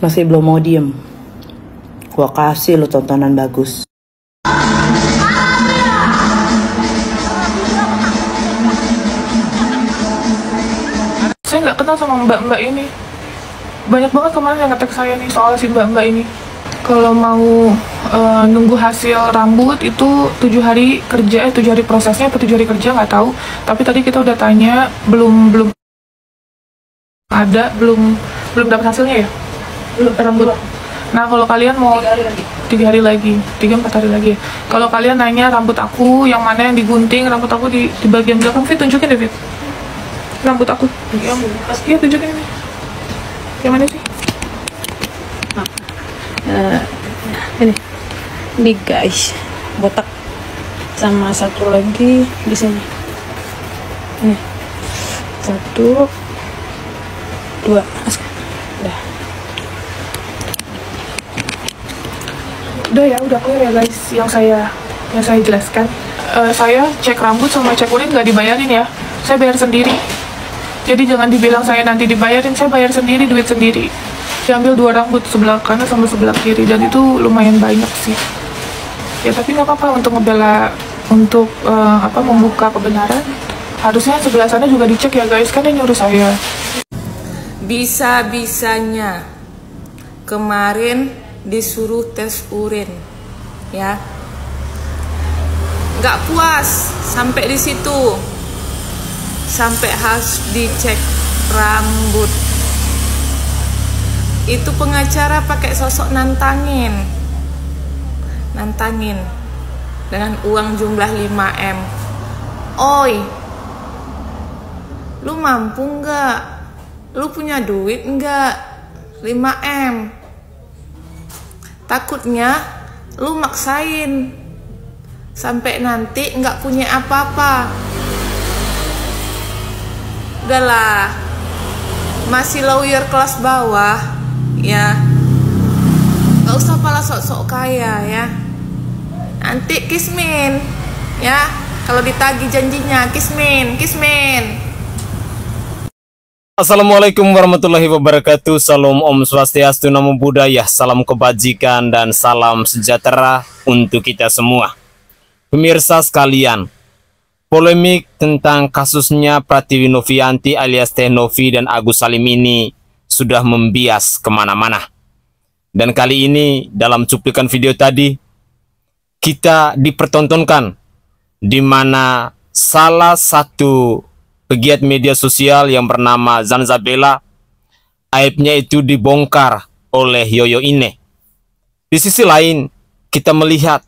Masih belum mau diem? Gua kasih lo tontonan bagus. Saya nggak kenal sama mbak-mbak ini. Banyak banget kemarin yang ngetek saya nih soal si mbak-mbak ini. Kalau mau nunggu hasil rambut itu 7 hari kerja, 7 hari prosesnya atau 7 hari kerja nggak tahu. Tapi tadi kita udah tanya, belum dapat hasilnya ya, belum rambut. Nah kalau kalian mau 3 hari lagi, 3-4 hari lagi. Kalau kalian nanya rambut aku yang mana yang digunting, rambut aku di bagian belakang, Fit tunjukin deh Fit. Rambut aku, iya tunjukin ini. Yang mana sih? Ini guys, botak sama satu lagi di sini. Nih, 1, 2, udah. Udah ya, udah clear ya guys yang saya jelaskan. Saya cek rambut sama cek kulit nggak dibayarin ya, saya bayar sendiri. Jadi jangan dibilang saya nanti dibayarin, saya bayar sendiri, duit sendiri. Diambil 2 rambut, sebelah kanan sama sebelah kiri, dan itu lumayan banyak sih. Ya tapi nggak apa-apa untuk ngebela, untuk membuka kebenaran. Harusnya sebelah sana juga dicek ya guys, kan yang nyuruh saya. Bisa-bisanya kemarin disuruh tes urin, ya. Nggak puas sampai di situ, sampai harus dicek rambut. Itu pengacara pakai sosok nantangin dengan uang jumlah 5M. Oi, lu mampu nggak? Lu punya duit nggak? 5M. Takutnya lu maksain sampai nanti nggak punya apa-apa. Udahlah, masih lawyer kelas bawah ya, nggak usah pala sok-sok kaya ya. Nanti kismin ya, kalau ditagih janjinya kismin. Assalamualaikum warahmatullahi wabarakatuh. Salam Om Swastiastu, Namo Buddhaya, salam kebajikan dan salam sejahtera untuk kita semua. Pemirsa sekalian, polemik tentang kasusnya Pratiwi Novianti alias Teh Novi dan Agus Salim ini sudah membias kemana-mana. Dan kali ini dalam cuplikan video tadi, kita dipertontonkan di mana salah satu pegiat media sosial yang bernama Zanzabela, aibnya itu dibongkar oleh Yoyo Ine. Di sisi lain, kita melihat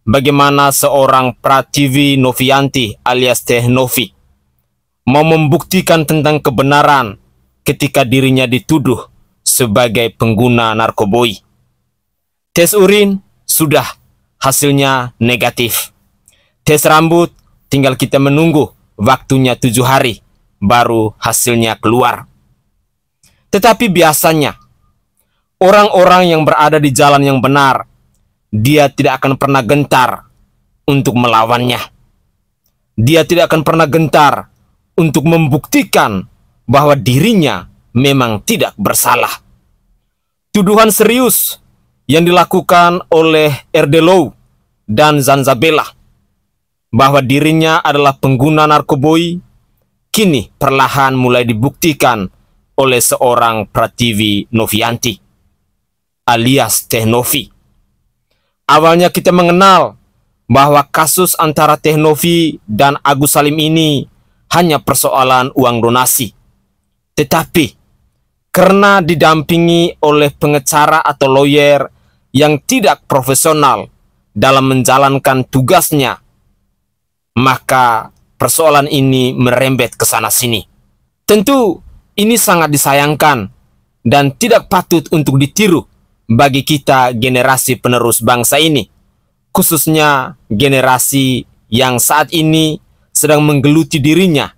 bagaimana seorang Pratiwi Novianti alias Teh Novi mau membuktikan tentang kebenaran ketika dirinya dituduh sebagai pengguna narkoboy. Tes urin sudah, hasilnya negatif. Tes rambut tinggal kita menunggu waktunya 7 hari baru hasilnya keluar. Tetapi biasanya orang-orang yang berada di jalan yang benar, dia tidak akan pernah gentar untuk melawannya. Dia tidak akan pernah gentar untuk membuktikan bahwa dirinya memang tidak bersalah. Tuduhan serius yang dilakukan oleh Erdelow dan Zanzabela bahwa dirinya adalah pengguna narkoboy, kini perlahan mulai dibuktikan oleh seorang Pratiwi Novianti alias Teh Novi. Awalnya kita mengenal bahwa kasus antara Teh Novi dan Agus Salim ini hanya persoalan uang donasi. Tetapi karena didampingi oleh pengacara atau lawyer yang tidak profesional dalam menjalankan tugasnya, maka persoalan ini merembet ke sana-sini. Tentu ini sangat disayangkan dan tidak patut untuk ditiru bagi kita generasi penerus bangsa ini, khususnya generasi yang saat ini sedang menggeluti dirinya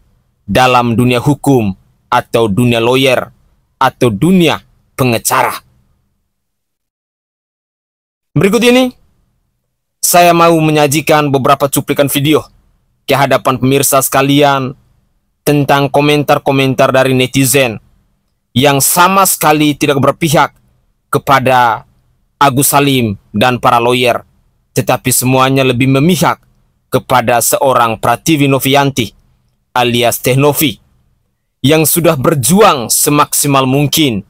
dalam dunia hukum atau dunia lawyer atau dunia pengacara. Berikut ini saya mau menyajikan beberapa cuplikan video ke hadapan pemirsa sekalian tentang komentar-komentar dari netizen yang sama sekali tidak berpihak kepada Agus Salim dan para lawyer, tetapi semuanya lebih memihak kepada seorang Pratiwi Novianti alias Teh Novi yang sudah berjuang semaksimal mungkin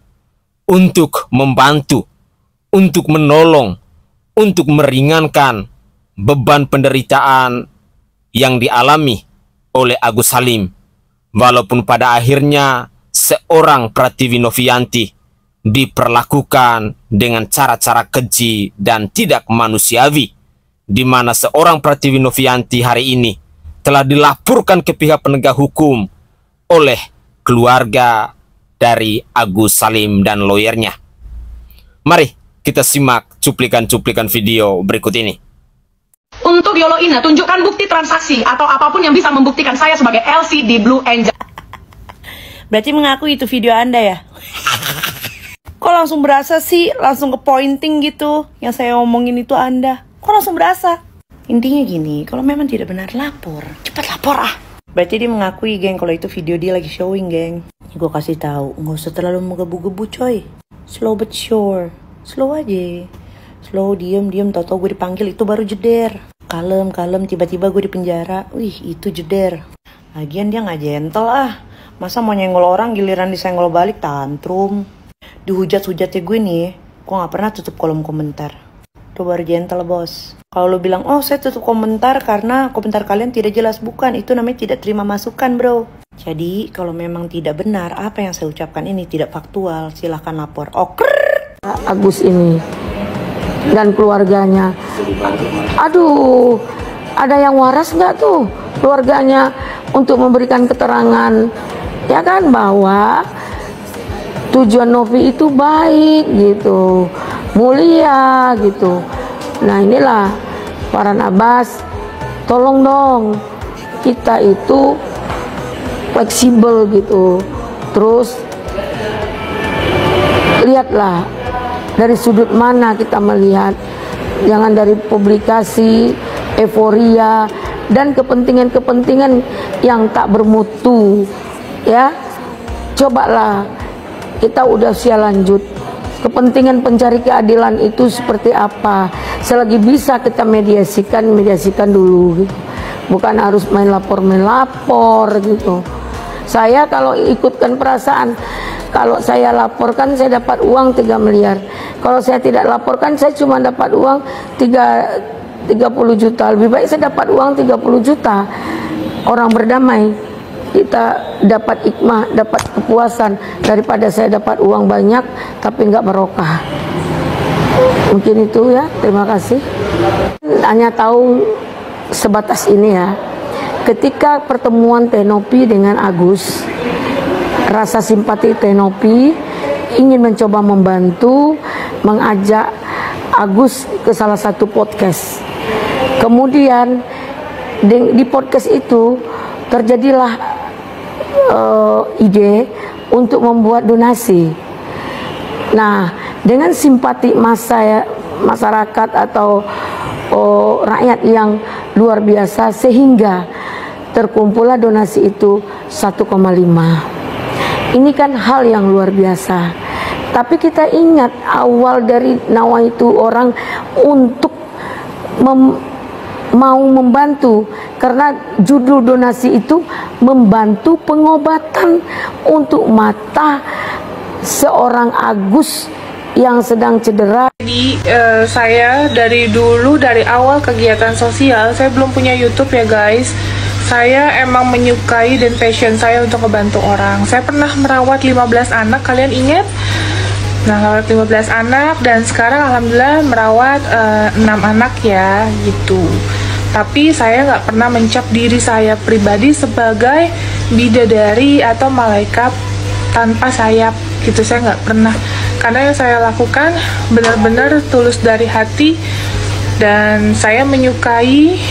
untuk membantu, untuk menolong, untuk meringankan beban penderitaan yang dialami oleh Agus Salim. Walaupun pada akhirnya seorang Pratiwi Novianti diperlakukan dengan cara-cara keji dan tidak manusiawi, di mana seorang Pratiwi Novianti hari ini telah dilaporkan ke pihak penegak hukum oleh keluarga dari Agus Salim dan lawyernya. Mari kita simak cuplikan-cuplikan video berikut ini. Untuk Yolo Ina, tunjukkan bukti transaksi atau apapun yang bisa membuktikan saya sebagai LC di Blue Angel. Berarti mengaku itu video Anda ya? Kok langsung berasa sih? Langsung ke pointing gitu. Yang saya omongin itu Anda. Kok langsung berasa? Intinya gini, kalau memang tidak benar lapor. Cepat lapor ah. Berarti dia mengakui, geng, kalau itu video dia lagi showing, geng. Gue kasih tahu, nggak usah terlalu menggebu-gebu, coy. Slow but sure. Slow aja. Slow, diem, tau-tau gue dipanggil, itu baru jeder. Kalem, tiba-tiba gue di penjara. Wih, itu jeder. Lagian dia nggak gentle ah. Masa mau nyenggol orang, giliran disenggol balik, tantrum. Dihujat-hujatnya gue nih, gue nggak pernah tutup kolom komentar. Itu baru gentle, bos. Kalau lo bilang, oh saya tutup komentar karena komentar kalian tidak jelas, bukan. Itu namanya tidak terima masukan, bro. Jadi, kalau memang tidak benar, apa yang saya ucapkan ini tidak faktual, silahkan lapor. Agus ini dan keluarganya. Aduh, ada yang waras nggak tuh keluarganya untuk memberikan keterangan, ya kan, bahwa tujuan Novi itu baik gitu, mulia gitu. Nah inilah Farhan Abbas, tolong dong kita itu fleksibel gitu. Terus lihatlah dari sudut mana kita melihat, jangan dari publikasi, euforia, dan kepentingan-kepentingan yang tak bermutu, ya. Cobalah, kita udah usia lanjut, kepentingan pencari keadilan itu seperti apa, selagi bisa kita mediasikan dulu gitu. Bukan harus main lapor gitu. Saya kalau ikutkan perasaan, kalau saya laporkan saya dapat uang 3 miliar. Kalau saya tidak laporkan saya cuma dapat uang 30 juta. Lebih baik saya dapat uang 30 juta. Orang berdamai, kita dapat hikmah, dapat kepuasan, daripada saya dapat uang banyak tapi nggak barokah. Mungkin itu ya, terima kasih. Hanya tahu sebatas ini ya. Ketika pertemuan Teh Novi dengan Agus, rasa simpati Teh Novi ingin mencoba membantu, mengajak Agus ke salah satu podcast. Kemudian di podcast itu terjadilah ide untuk membuat donasi. Nah, dengan simpati masyarakat atau rakyat yang luar biasa, sehingga terkumpullah donasi itu 1,5. Ini kan hal yang luar biasa. Tapi kita ingat awal dari Nawa itu orang untuk mau membantu, karena judul donasi itu membantu pengobatan untuk mata seorang Agus yang sedang cedera. Jadi saya dari awal kegiatan sosial, saya belum punya YouTube ya guys. Saya emang menyukai dan passion saya untuk membantu orang. Saya pernah merawat 15 anak, kalian ingat? Nah, merawat 15 anak, dan sekarang alhamdulillah merawat 6 anak ya, gitu. Tapi saya nggak pernah mencap diri saya pribadi sebagai bidadari atau malaikat tanpa sayap, gitu. Saya nggak pernah. Karena yang saya lakukan benar-benar tulus dari hati, dan saya menyukai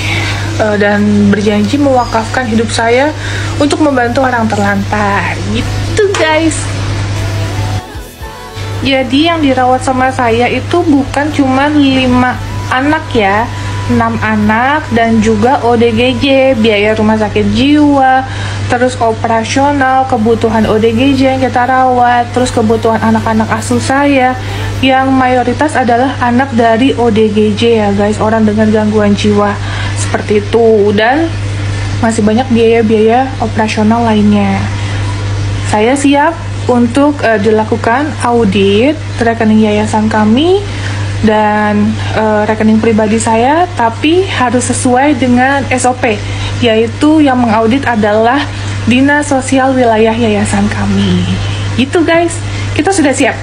dan berjanji mewakafkan hidup saya untuk membantu orang terlantar, gitu guys. Jadi yang dirawat sama saya itu bukan cuma 5 anak ya, 6 anak, dan juga ODGJ, biaya rumah sakit jiwa, terus operasional, kebutuhan ODGJ yang kita rawat, terus kebutuhan anak-anak asuh saya yang mayoritas adalah anak dari ODGJ ya guys, orang dengan gangguan jiwa seperti itu, dan masih banyak biaya-biaya operasional lainnya. Saya siap untuk dilakukan audit rekening yayasan kami dan rekening pribadi saya, tapi harus sesuai dengan SOP, yaitu yang mengaudit adalah Dinas Sosial Wilayah Yayasan kami. Itu guys, kita sudah siap.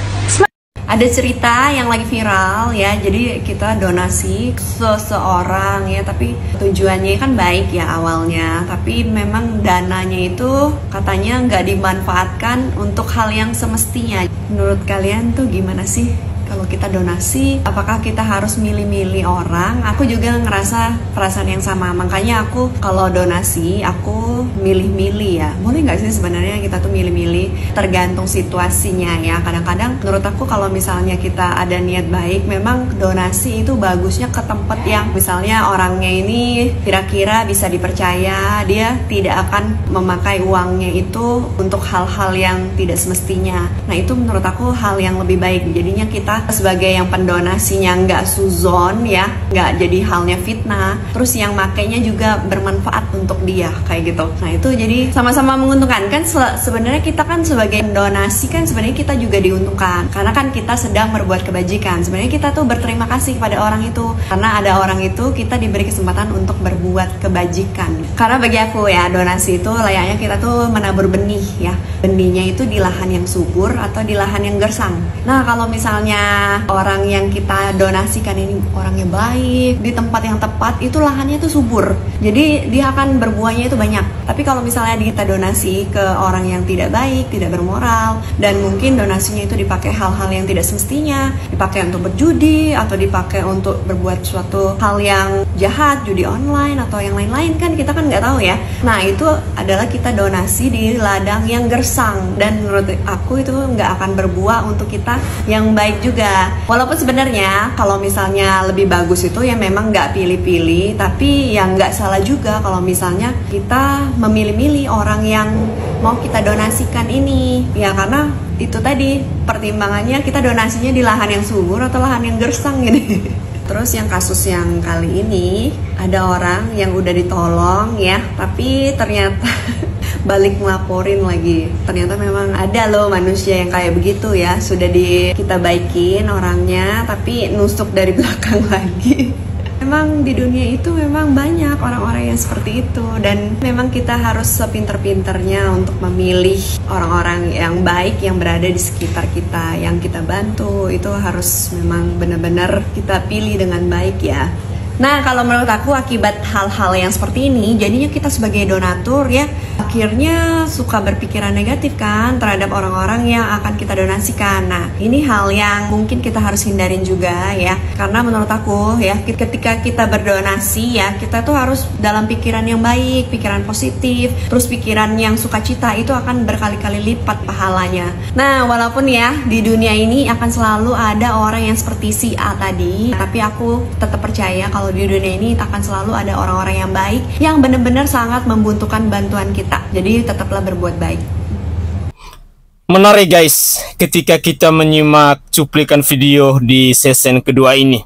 Ada cerita yang lagi viral ya, jadi kita donasi seseorang ya, tapi tujuannya kan baik ya awalnya, tapi memang dananya itu katanya nggak dimanfaatkan untuk hal yang semestinya. Menurut kalian tuh gimana sih? Kalau kita donasi, apakah kita harus milih-milih orang? Aku juga ngerasa perasaan yang sama. Makanya aku kalau donasi, aku milih-milih ya. Boleh nggak sih sebenarnya kita tuh milih-milih? Tergantung situasinya ya. Kadang-kadang menurut aku kalau misalnya kita ada niat baik, memang donasi itu bagusnya ke tempat yang misalnya orangnya ini kira-kira bisa dipercaya. Dia tidak akan memakai uangnya itu untuk hal-hal yang tidak semestinya. Nah itu menurut aku hal yang lebih baik. Jadinya kita sebagai yang pendonasinya nggak suzon ya, nggak jadi halnya fitnah, terus yang makainya juga bermanfaat untuk dia kayak gitu. Nah itu jadi sama-sama menguntungkan kan. Sebenarnya kita kan sebagai pendonasi kan sebenarnya kita juga diuntungkan karena kan kita sedang berbuat kebajikan. Sebenarnya kita tuh berterima kasih kepada orang itu karena ada orang itu, kita diberi kesempatan untuk berbuat kebajikan. Karena bagi aku ya, donasi itu layaknya kita tuh menabur benih ya. Benihnya itu di lahan yang subur atau di lahan yang gersang. Nah kalau misalnya orang yang kita donasikan ini orangnya baik, di tempat yang tepat, itu lahannya tuh subur, jadi dia akan berbuahnya itu banyak. Tapi kalau misalnya kita donasi ke orang yang tidak baik, tidak bermoral, dan mungkin donasinya itu dipakai hal-hal yang tidak semestinya, dipakai untuk berjudi atau dipakai untuk berbuat suatu hal yang jahat, judi online atau yang lain-lain, kan kita kan nggak tahu ya. Nah itu adalah kita donasi di ladang yang gersang, dan menurut aku itu nggak akan berbuah untuk kita yang baik juga. Walaupun sebenarnya kalau misalnya lebih bagus itu ya memang nggak pilih-pilih, tapi yang nggak salah juga kalau misalnya kita memilih-milih orang yang mau kita donasikan ini ya, karena itu tadi pertimbangannya kita donasinya di lahan yang subur atau lahan yang gersang gini. Terus yang kasus yang kali ini ada orang yang udah ditolong ya, tapi ternyata balik ngelaporin lagi. Ternyata memang ada loh manusia yang kayak begitu ya, sudah kita baikin orangnya tapi nusuk dari belakang lagi. Memang di dunia itu memang banyak orang-orang yang seperti itu, dan memang kita harus sepinter-pinternya untuk memilih orang-orang yang baik yang berada di sekitar kita, yang kita bantu itu harus memang benar-benar kita pilih dengan baik ya. Nah kalau menurut aku akibat hal-hal yang seperti ini, jadinya kita sebagai donatur ya akhirnya suka berpikiran negatif kan terhadap orang-orang yang akan kita donasikan. Nah ini hal yang mungkin kita harus hindarin juga ya, karena menurut aku ya ketika kita berdonasi ya, kita tuh harus dalam pikiran yang baik, pikiran positif, terus pikiran yang sukacita, itu akan berkali-kali lipat pahalanya. Nah walaupun ya di dunia ini akan selalu ada orang yang seperti si A tadi, tapi aku tetap percaya kalau di dunia ini akan selalu ada orang-orang yang baik yang benar-benar sangat membutuhkan bantuan kita. Jadi tetaplah berbuat baik. Menarik guys, ketika kita menyimak cuplikan video di season kedua ini,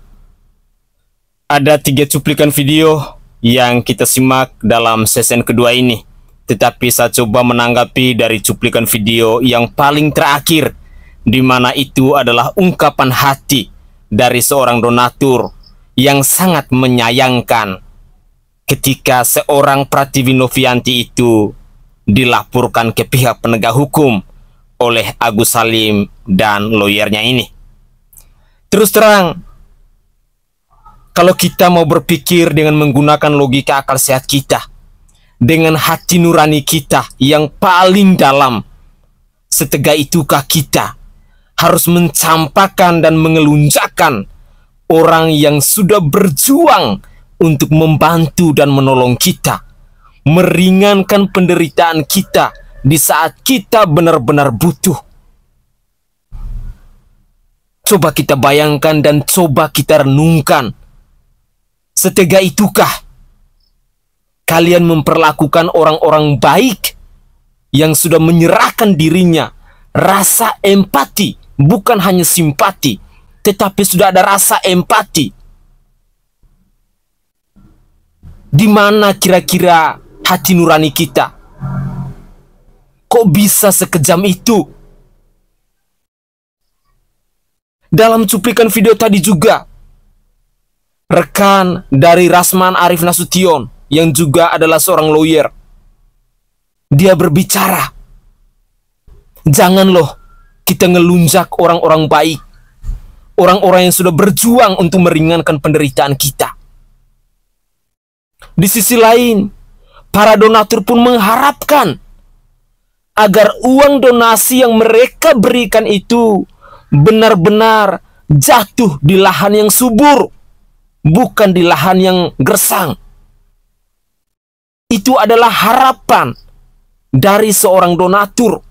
ada 3 cuplikan video yang kita simak dalam season kedua ini. Tetapi saya coba menanggapi dari cuplikan video yang paling terakhir, di mana itu adalah ungkapan hati dari seorang donatur yang sangat menyayangkan ketika seorang Pratiwi Novianti itu dilaporkan ke pihak penegak hukum oleh Agus Salim dan lawyernya ini. Terus terang, kalau kita mau berpikir dengan menggunakan logika akal sehat kita, dengan hati nurani kita yang paling dalam, setega itukah kita harus mencampakkan dan mengelunjakkan orang yang sudah berjuang untuk membantu dan menolong kita, meringankan penderitaan kita di saat kita benar-benar butuh. Coba kita bayangkan dan coba kita renungkan, setega itukah kalian memperlakukan orang-orang baik yang sudah menyerahkan dirinya, rasa empati, bukan hanya simpati, tetapi sudah ada rasa empati. Di mana kira-kira hati nurani kita? Kok bisa sekejam itu? Dalam cuplikan video tadi juga, rekan dari Rasman Arif Nasution yang juga adalah seorang lawyer, dia berbicara, jangan loh kita ngelunjak orang-orang baik, orang-orang yang sudah berjuang untuk meringankan penderitaan kita. Di sisi lain, para donatur pun mengharapkan agar uang donasi yang mereka berikan itu benar-benar jatuh di lahan yang subur, bukan di lahan yang gersang. Itu adalah harapan dari seorang donatur,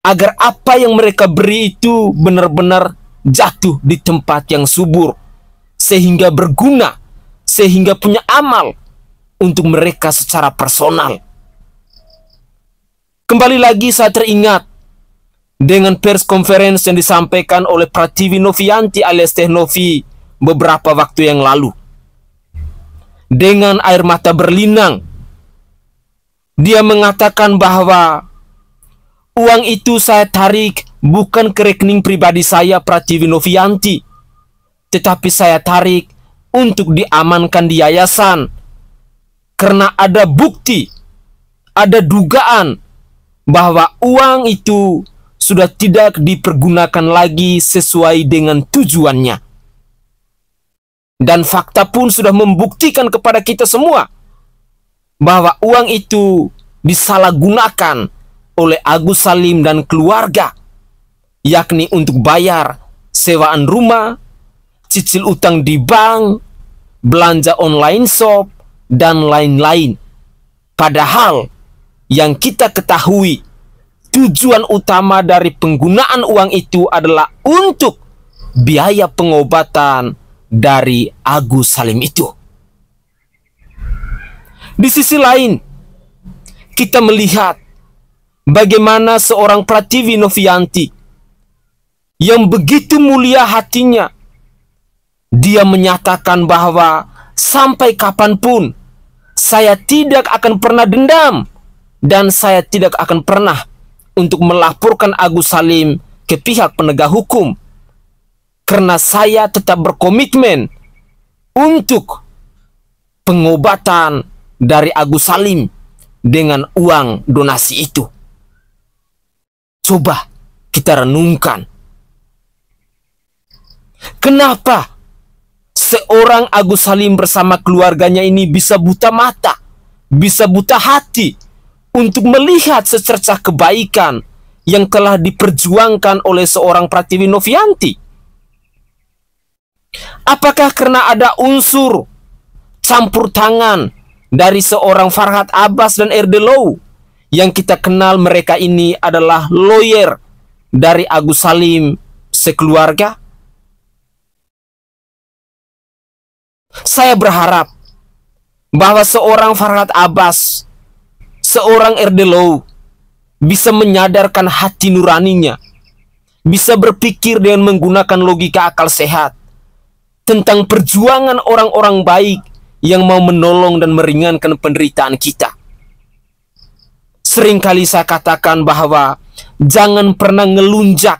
agar apa yang mereka beri itu benar-benar jatuh di tempat yang subur, sehingga berguna, sehingga punya amal untuk mereka secara personal. Kembali lagi saya teringat dengan pers conference yang disampaikan oleh Prativi Novianti alias Teh Novi beberapa waktu yang lalu. Dengan air mata berlinang, dia mengatakan bahwa uang itu saya tarik bukan ke rekening pribadi saya Prativi Novianti, tetapi saya tarik untuk diamankan di yayasan, karena ada bukti, ada dugaan bahwa uang itu sudah tidak dipergunakan lagi sesuai dengan tujuannya. Dan fakta pun sudah membuktikan kepada kita semua bahwa uang itu disalahgunakan oleh Agus Salim dan keluarga, yakni untuk bayar sewaan rumah, cicil utang di bank, belanja online shop, dan lain-lain. Padahal yang kita ketahui, tujuan utama dari penggunaan uang itu adalah untuk biaya pengobatan dari Agus Salim itu. Di sisi lain, kita melihat bagaimana seorang Prativi Novianti yang begitu mulia hatinya, dia menyatakan bahwa sampai kapanpun saya tidak akan pernah dendam dan saya tidak akan pernah untuk melaporkan Agus Salim ke pihak penegak hukum, karena saya tetap berkomitmen untuk pengobatan dari Agus Salim dengan uang donasi itu. Coba kita renungkan, kenapa seorang Agus Salim bersama keluarganya ini bisa buta mata, bisa buta hati untuk melihat secercah kebaikan yang telah diperjuangkan oleh seorang Prativi Novianti? Apakah karena ada unsur campur tangan dari seorang Farhad Abbas dan RD Low, yang kita kenal mereka ini adalah lawyer dari Agus Salim sekeluarga? Saya berharap bahwa seorang Farhad Abbas, seorang RD Low bisa menyadarkan hati nuraninya, bisa berpikir dengan menggunakan logika akal sehat tentang perjuangan orang-orang baik yang mau menolong dan meringankan penderitaan kita. Seringkali saya katakan bahwa jangan pernah ngelunjak,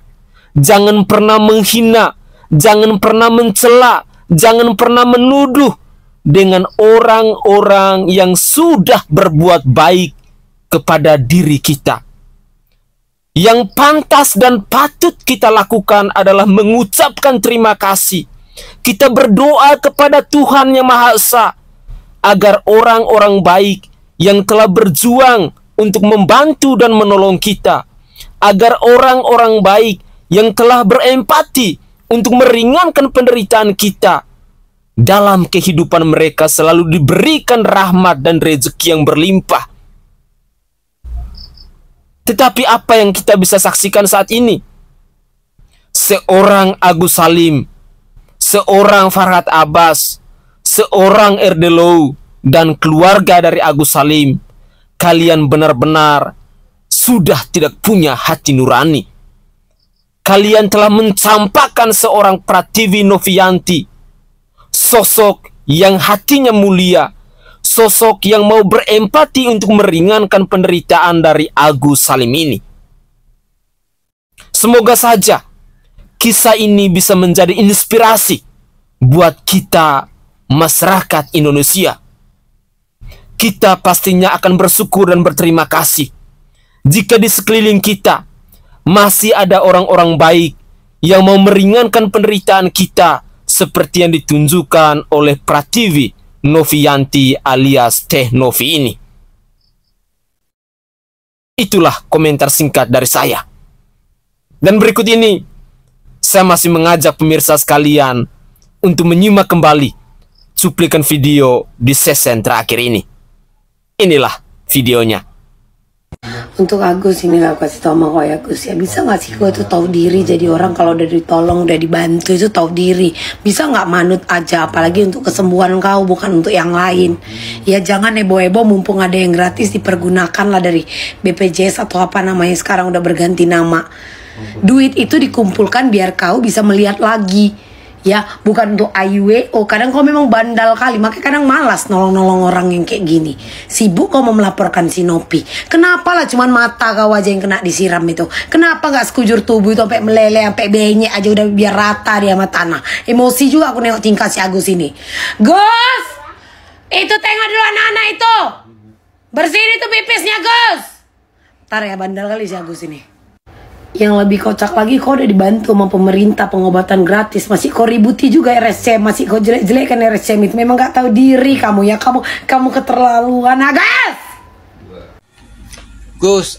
jangan pernah menghina, jangan pernah mencela, jangan pernah menuduh dengan orang-orang yang sudah berbuat baik kepada diri kita. Yang pantas dan patut kita lakukan adalah mengucapkan terima kasih. Kita berdoa kepada Tuhan Yang Maha Esa agar orang-orang baik yang telah berjuang untuk membantu dan menolong kita, agar orang-orang baik yang telah berempati untuk meringankan penderitaan kita, dalam kehidupan mereka selalu diberikan rahmat dan rezeki yang berlimpah. Tetapi apa yang kita bisa saksikan saat ini? Seorang Agus Salim, seorang Farhad Abbas, seorang RD Low, dan keluarga dari Agus Salim kalian benar-benar sudah tidak punya hati nurani. Kalian telah mencampakkan seorang Pratiwi Novianti, sosok yang hatinya mulia, sosok yang mau berempati untuk meringankan penderitaan dari Agus Salim ini. Semoga saja kisah ini bisa menjadi inspirasi buat kita masyarakat Indonesia. Kita pastinya akan bersyukur dan berterima kasih jika di sekeliling kita masih ada orang-orang baik yang mau meringankan penderitaan kita seperti yang ditunjukkan oleh Pratiwi Novianti alias Teh Novi ini. Itulah komentar singkat dari saya. Dan berikut ini saya masih mengajak pemirsa sekalian untuk menyimak kembali cuplikan video di sesen terakhir ini. Inilah videonya. Untuk Agus ini aku kasih tau sama kau ya Gus ya, bisa gak sih kau tuh tahu diri jadi orang, kalau udah ditolong, udah dibantu itu tahu diri. Bisa gak manut aja, apalagi untuk kesembuhan kau, bukan untuk yang lain. Ya jangan heboh-heboh mumpung ada yang gratis dipergunakan lah dari BPJS atau apa namanya sekarang udah berganti nama. Duit itu dikumpulkan biar kau bisa melihat lagi. Ya, bukan untuk IWO. Kadang kau memang bandal kali, makanya kadang malas nolong-nolong orang yang kayak gini. Sibuk kau mau melaporkan si Nopi. Kenapa lah cuman mata kau aja yang kena disiram itu? Kenapa gak sekujur tubuh itu sampai meleleh, sampai benyek aja udah biar rata dia sama tanah. Emosi juga aku nengok tingkah si Agus ini. Gus! Itu tengok dulu anak-anak itu. Bersihin itu pipisnya Gus. Ntar ya bandal kali si Agus ini. Yang lebih kocak lagi, kau udah dibantu sama pemerintah pengobatan gratis, masih kau ributi juga RSCM, masih kau jelek-jelekan RSCM itu. Memang gak tahu diri kamu ya, kamu keterlaluan Agus.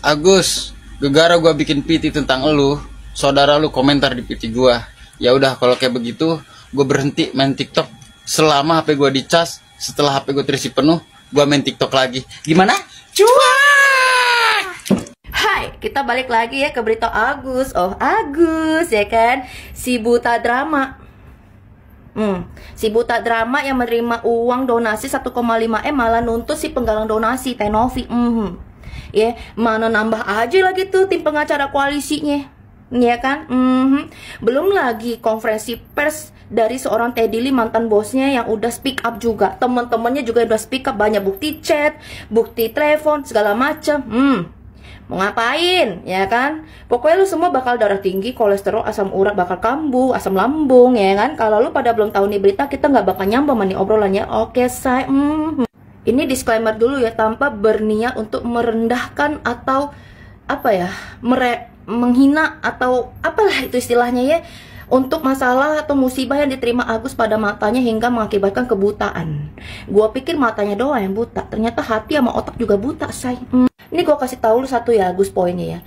Agus, gegara gua bikin PT tentang elu, saudara lu komentar di PT gua. Ya udah kalau kayak begitu, gua berhenti main TikTok selama HP gua dicas. Setelah HP gua terisi penuh, gua main TikTok lagi. Gimana? Cuan! Hai, kita balik lagi ya ke berita Agus. Oh Agus ya kan, si buta drama. Si buta drama yang menerima uang donasi 1,5 M malah nuntut si penggalang donasi Teh Novi. Ya, mana nambah aja lagi tuh tim pengacara koalisinya. Ya kan? Belum lagi konferensi pers dari seorang Teh Dili mantan bosnya yang udah speak up juga. Teman-temannya juga udah speak up, banyak bukti chat, bukti telepon segala macam. Mau ngapain, ya kan? Pokoknya lu semua bakal darah tinggi, kolesterol, asam urat bakal kambuh, asam lambung, ya kan? Kalau lu pada belum tahu nih berita, kita nggak bakal nyambung nih obrolannya. Oke, say. Ini disclaimer dulu ya, tanpa berniat untuk merendahkan atau apa ya, menghina atau apalah itu istilahnya ya, untuk masalah atau musibah yang diterima Agus pada matanya hingga mengakibatkan kebutaan. Gua pikir matanya doang yang buta, ternyata hati sama otak juga buta, say. Ini gue kasih tahu lu satu ya Agus poinnya ya.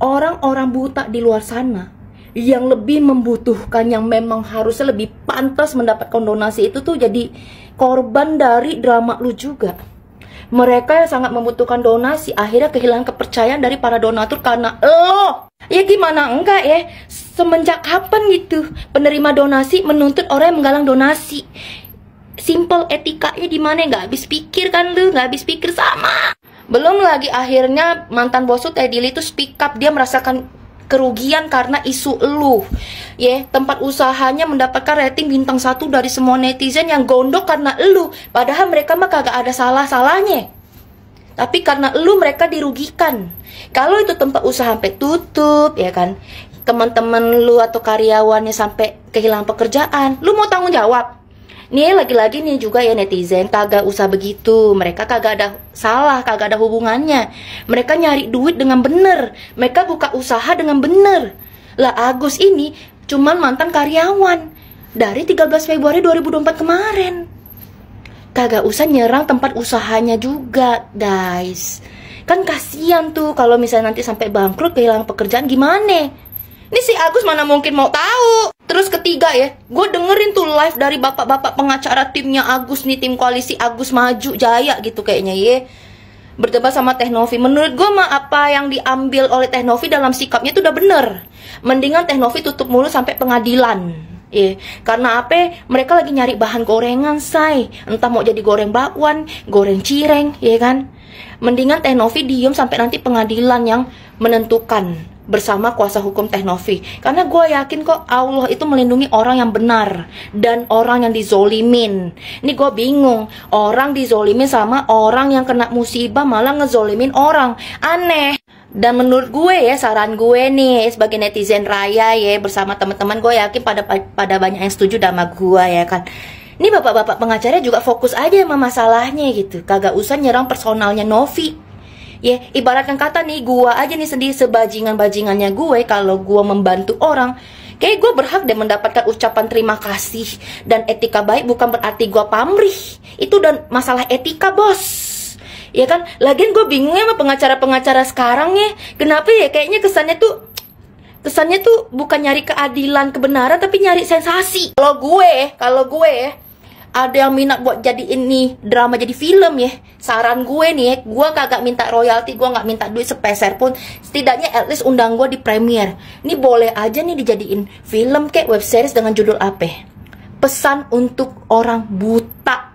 Orang-orang buta di luar sana yang lebih membutuhkan, yang memang harusnya lebih pantas mendapatkan donasi itu tuh jadi korban dari drama lu juga. Mereka yang sangat membutuhkan donasi akhirnya kehilangan kepercayaan dari para donatur karena lo. Ya gimana enggak ya? Semenjak kapan gitu penerima donasi menuntut orang yang menggalang donasi? Simple, etikanya di mana? Nggak habis pikir kan lu? Nggak habis pikir sama. Belum lagi akhirnya mantan bosku Teh Dili itu speak up, dia merasakan kerugian karena isu elu. Tempat usahanya mendapatkan rating bintang 1 dari semua netizen yang gondok karena elu. Padahal mereka mah kagak ada salah-salahnya. Tapi karena elu mereka dirugikan. Kalau itu tempat usaha sampai tutup, ya kan? Teman-teman lu atau karyawannya sampai kehilangan pekerjaan, lu mau tanggung jawab? Nih lagi-lagi nih juga ya netizen kagak usah begitu. Mereka kagak ada salah, kagak ada hubungannya. Mereka nyari duit dengan bener, mereka buka usaha dengan bener. Lah Agus ini cuman mantan karyawan dari 13 Februari 2024 kemarin. Kagak usah nyerang tempat usahanya juga guys. Kan kasihan tuh kalau misalnya nanti sampai bangkrut kehilangan pekerjaan gimana. Ini si Agus mana mungkin mau tahu. Terus ketiga ya, gue dengerin tuh live dari bapak-bapak pengacara timnya Agus nih, tim koalisi Agus Maju Jaya gitu kayaknya ya, berdebat sama Teh Novi. Menurut gue mah apa yang diambil oleh Teh Novi dalam sikapnya itu udah bener. Mendingan Teh Novi tutup mulut sampai pengadilan. Karena apa? Mereka lagi nyari bahan gorengan, say. Entah mau jadi goreng bakwan, goreng cireng, ya kan? Mendingan Teh Novi diem sampai nanti pengadilan yang menentukan bersama kuasa hukum Teh Novi. Karena gue yakin kok Allah itu melindungi orang yang benar dan orang yang dizolimin. Ini gue bingung, orang dizolimin sama orang yang kena musibah malah ngezolimin orang. Aneh. Dan menurut gue ya, saran gue nih sebagai netizen raya ya, bersama teman-teman, gue yakin pada banyak yang setuju sama gue ya kan. Ini bapak-bapak pengacara juga fokus aja sama masalahnya gitu. Kagak usah nyerang personalnya Novi. Ya, ibaratkan kata nih, gue aja nih sendiri sebajingan-bajingannya gue, kalau gue membantu orang, kayak gue berhak deh mendapatkan ucapan terima kasih. Dan etika baik bukan berarti gue pamrih. Itu dan masalah etika, bos. Ya kan, lagian gue bingung ya sama pengacara-pengacara sekarang ya. Kenapa ya, kayaknya kesannya tuh bukan nyari keadilan, kebenaran, tapi nyari sensasi. Kalau gue ada yang minat buat jadi ini drama jadi film ya, saran gue nih ya, gue kagak minta royalti, gue nggak minta duit sepeser pun, setidaknya at least undang gue di premiere. Ini boleh aja nih dijadiin film kayak web series dengan judul apa? Pesan untuk orang buta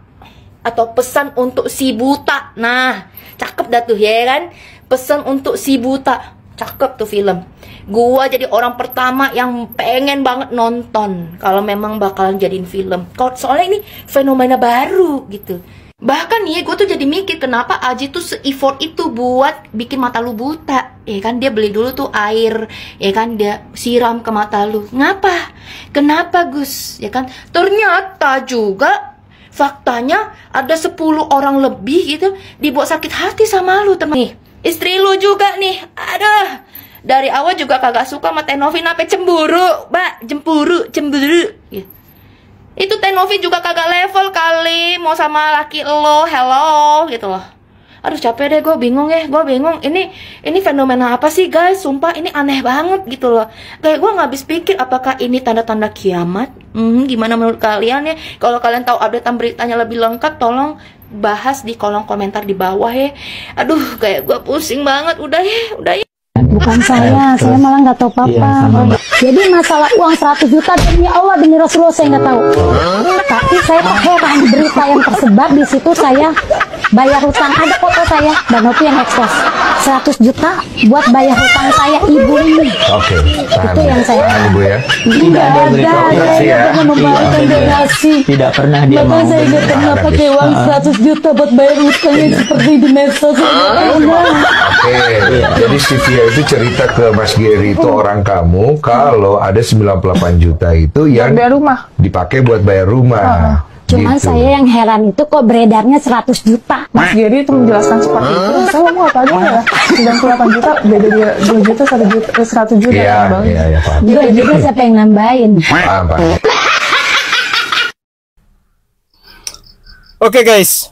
atau pesan untuk si buta. Nah, cakep dah tuh ya kan? Pesan untuk si buta, cakep tuh film. Gua jadi orang pertama yang pengen banget nonton kalau memang bakalan jadiin film. Soalnya ini fenomena baru gitu. Bahkan nih, gue tuh jadi mikir kenapa Aji tuh se-effort itu buat bikin mata lu buta. Ya kan, dia beli dulu tuh air, ya kan, dia siram ke mata lu. Ngapa? Kenapa, Gus? Ya kan? Ternyata juga faktanya ada 10 orang lebih gitu dibuat sakit hati sama lu, teman. Nih, istri lu juga nih. Aduh. Dari awal juga kagak suka sama Teh Novi, sampai cemburu, Mbak, cemburu. Ya. Itu Teh Novi juga kagak level kali mau sama laki lo, hello gitu loh. Aduh capek deh, gue bingung. Ini fenomena apa sih guys? Sumpah ini aneh banget gitu loh. Kayak gue nggak habis pikir apakah ini tanda-tanda kiamat? Gimana menurut kalian ya? Kalau kalian tahu updatean beritanya lebih lengkap, tolong bahas di kolom komentar di bawah ya. Aduh kayak gue pusing banget. Udah ya. Bukan saya malah nggak tahu apa-apa. Jadi masalah uang 100 juta demi Allah demi Rasulullah saya nggak tahu. Tapi saya heran di berita yang tersebar di situ, saya bayar hutang, ada foto saya dan Novi yang ekspos 100 juta buat bayar hutang saya ibu ini. Oke, itu yang saya ibu ya. Tidak ada saya pernah membayarkan donasi. Tidak pernah dia mau. Saya nggak pernah pakai uang 100 juta buat bayar hutangnya seperti di medsos. Oke, jadi si Via itu cerita ke Mas Gary itu orang kamu kalau ada 98 juta itu yang bayar rumah dipakai buat bayar rumah. Cuman gitu. saya yang heran itu kok beredarnya 100 juta. Mas Gary itu menjelaskan seperti itu. Saya mau apa aja ya? 98 juta, beda dia 2 juta, 100 juta. Iya, Pak. Juga saya pengen nambahin. Pak. Oke guys,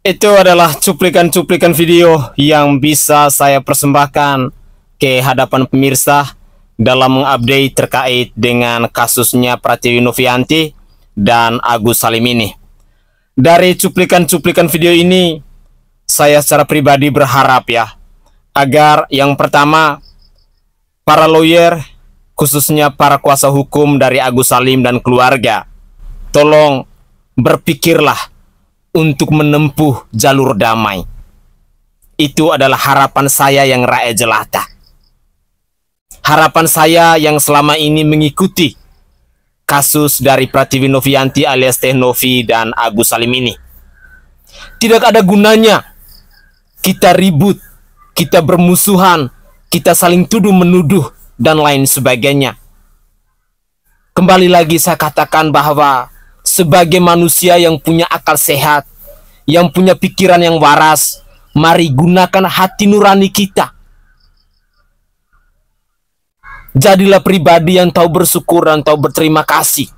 itu adalah cuplikan-cuplikan video yang bisa saya persembahkan ke hadapan pemirsa dalam mengupdate terkait dengan kasusnya Pratiwi Novianti dan Agus Salim ini. Dari cuplikan-cuplikan video ini, saya secara pribadi berharap ya, agar yang pertama, para lawyer, khususnya para kuasa hukum dari Agus Salim dan keluarga, tolong berpikirlah untuk menempuh jalur damai. Itu adalah harapan saya yang rakyat jelata. Harapan saya yang selama ini mengikuti kasus dari Pratiwi Novianti alias Teh Novi dan Agus Salim ini. Tidak ada gunanya kita ribut, kita bermusuhan, kita saling tuduh menuduh dan lain sebagainya. Kembali lagi saya katakan bahwa sebagai manusia yang punya akal sehat, yang punya pikiran yang waras, mari gunakan hati nurani kita. Jadilah pribadi yang tahu bersyukur dan tahu berterima kasih.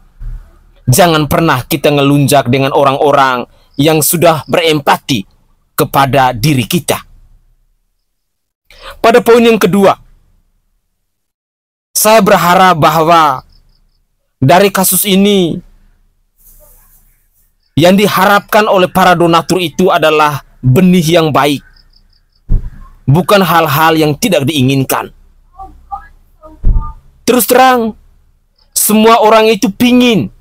Jangan pernah kita ngelunjak dengan orang-orang yang sudah berempati kepada diri kita. Pada poin yang kedua, saya berharap bahwa dari kasus ini yang diharapkan oleh para donatur itu adalah benih yang baik, bukan hal-hal yang tidak diinginkan. Terus terang, Semua orang itu pingin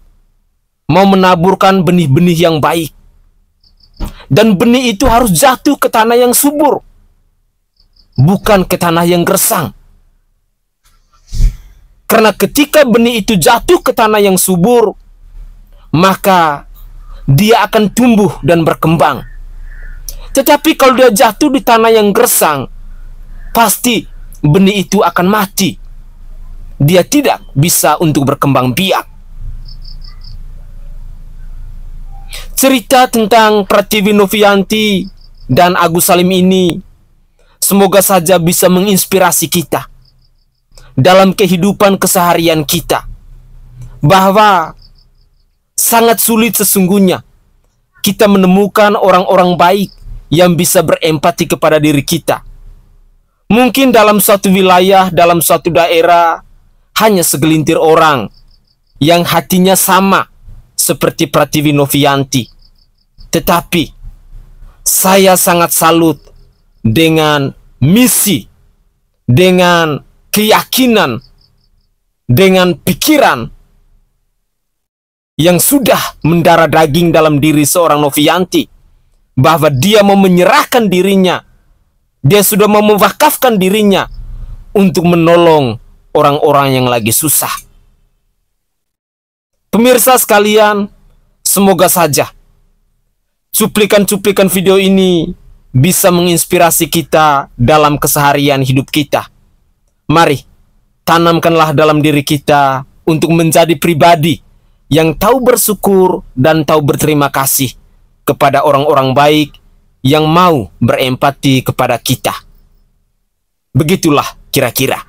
mau menaburkan benih-benih yang baik. Dan benih itu harus jatuh ke tanah yang subur, bukan ke tanah yang gersang. Karena ketika benih itu jatuh ke tanah yang subur, maka dia akan tumbuh dan berkembang. Tetapi kalau dia jatuh di tanah yang gersang, pasti benih itu akan mati. Dia tidak bisa untuk berkembang biak. Cerita tentang Pratiwi Novianti dan Agus Salim ini semoga saja bisa menginspirasi kita dalam kehidupan keseharian kita, bahwa sangat sulit sesungguhnya kita menemukan orang-orang baik yang bisa berempati kepada diri kita. Mungkin dalam suatu wilayah, dalam suatu daerah, hanya segelintir orang yang hatinya sama seperti Pratiwi Novianti. Tetapi saya sangat salut dengan misi, dengan keyakinan, dengan pikiran yang sudah mendarah daging dalam diri seorang Novianti, bahwa dia mau menyerahkan dirinya, dia sudah mau mewakafkan dirinya untuk menolong orang-orang yang lagi susah. Pemirsa sekalian, semoga saja cuplikan-cuplikan video ini bisa menginspirasi kita dalam keseharian hidup kita. Mari, tanamkanlah dalam diri kita untuk menjadi pribadi yang tahu bersyukur dan tahu berterima kasih kepada orang-orang baik yang mau berempati kepada kita. Begitulah kira-kira.